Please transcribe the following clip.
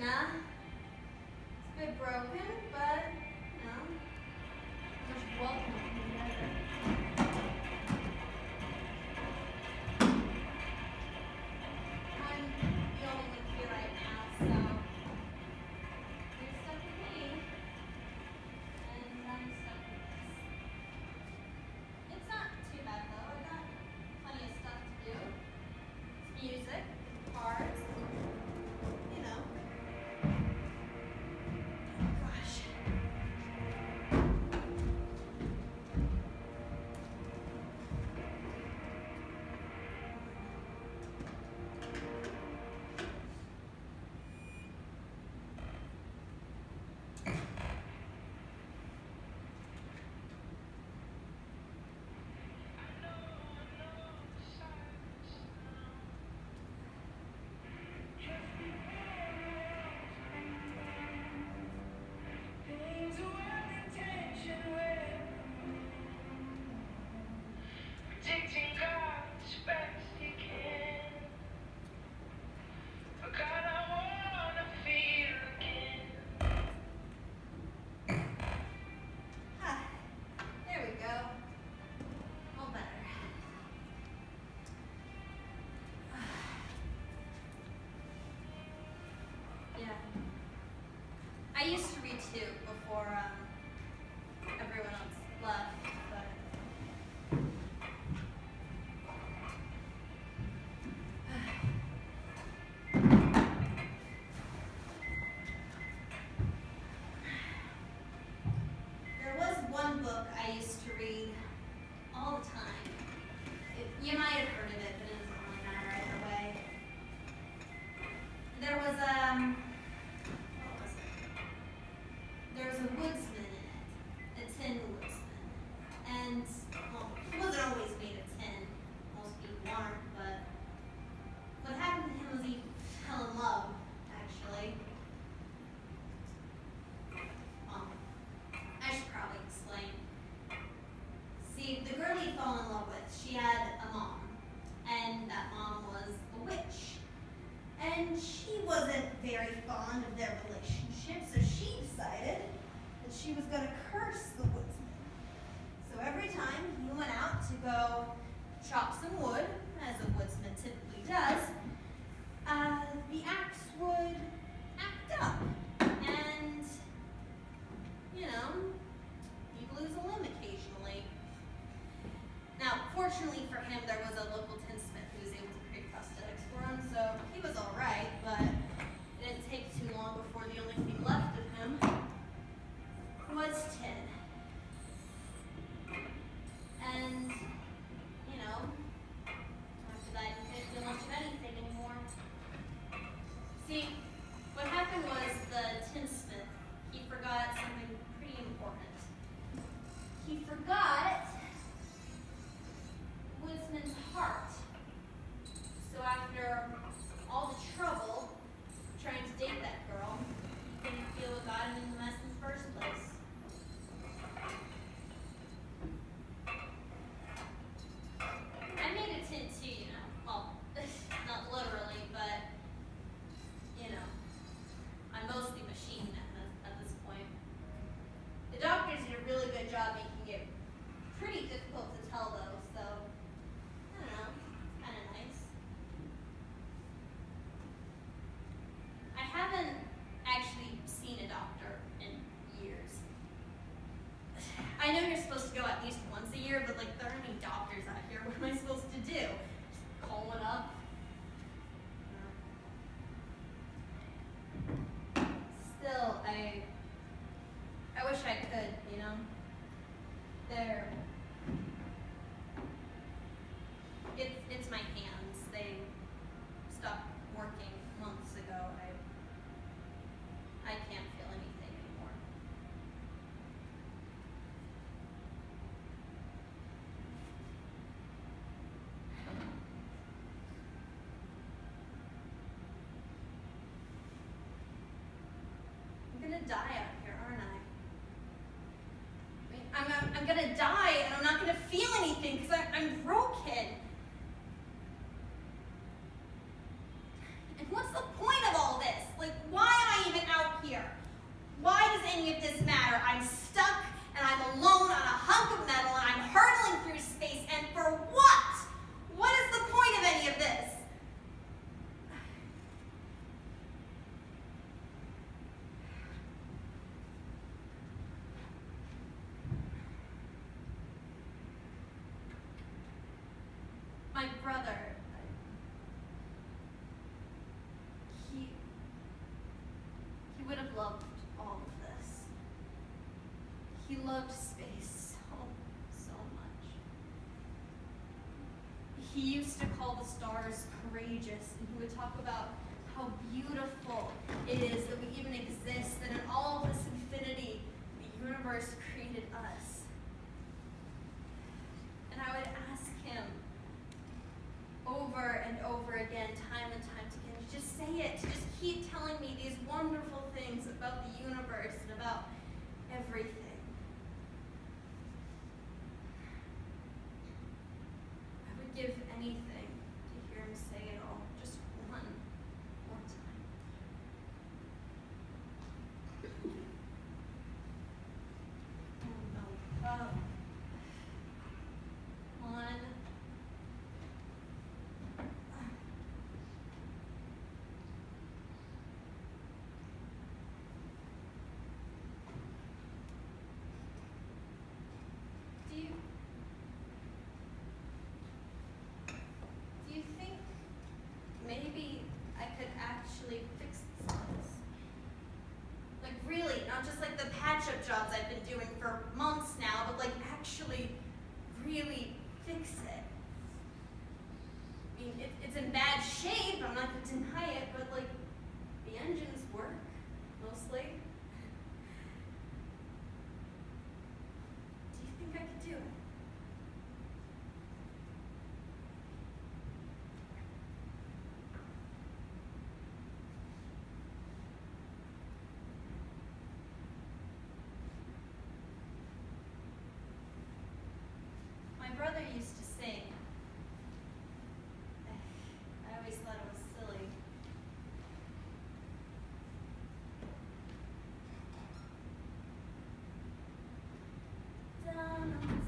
Anna. It's a bit broken, but, you know, much welcome together. I'm the only one here right now, so you're stuck with me, and I'm stuck with this. It's not too bad, though. I got plenty of stuff to do. It's music, cards, you know. Oh, gosh. Ah, there we go. All better. Yeah. I used to read too before everyone else left, but there was one book I used to read all the time. You might have heard of it, but it doesn't really matter either way. There was what was it? There was a woodsman in it, a tin woodsman, and well, he wasn't always made of tin. Most people aren't, but what happened to him was he fell in love, actually. I should probably explain. See, the girl he fell in love with, she had a mom, and that mom was a witch. And she wasn't very fond of their relationship, so she decided that she was going to curse the woodsman. So every time he went out to go chop some wood, as a woodsman typically does, the axe would act up. And, you know, he'd lose a limb occasionally. Now, fortunately for him, there was a local tinsmith who was able to create prosthetics for him, so he was all right, but it didn't take too long before the only thing left of him was tin. And, you know, after that, he couldn't do much of anything anymore. See, what happened was the tinsmith, he forgot something pretty important. He forgot Woodsman's heart. So after all the trouble trying to date that girl, he couldn't feel what got him in the mess in the first place. I made a tin too, you know. Well, not literally, but, you know, I'm mostly machined at this point. The doctors did a really good job making it pretty difficult to tell though, so I don't know, kind of nice. I haven't actually seen a doctor in years. I know you're supposed to go at least once a year, but like there aren't any doctors out here. What am I supposed to do? Just call one up? Still, I wish I could, you know? It's my hands. They stopped working months ago. I can't feel anything anymore. I'm gonna die out here, aren't I? I'm gonna die and I'm not gonna feel anything because I'm broken. And what's the point of all this? Like, why am I brother, he would have loved all of this. He loved space so much. He used to call the stars courageous, and he would talk about how beautiful it is that we even exist, that in all of this infinity, the universe created us. And I would ask him over and over again, time and time again, to just say it, to just keep telling me these wonderful things about the universe and about everything. I would give anything to hear him say it all, just one more time. Oh no. One. Do you think maybe I could actually fix this? Like really, not just like the patch-up jobs I've been doing for months now, but like actually really fix it. I mean, it's in bad shape, I'm not gonna deny it, but like the engines work, mostly. Do you think I could do it? My brother used to sing. I always thought it was silly. Down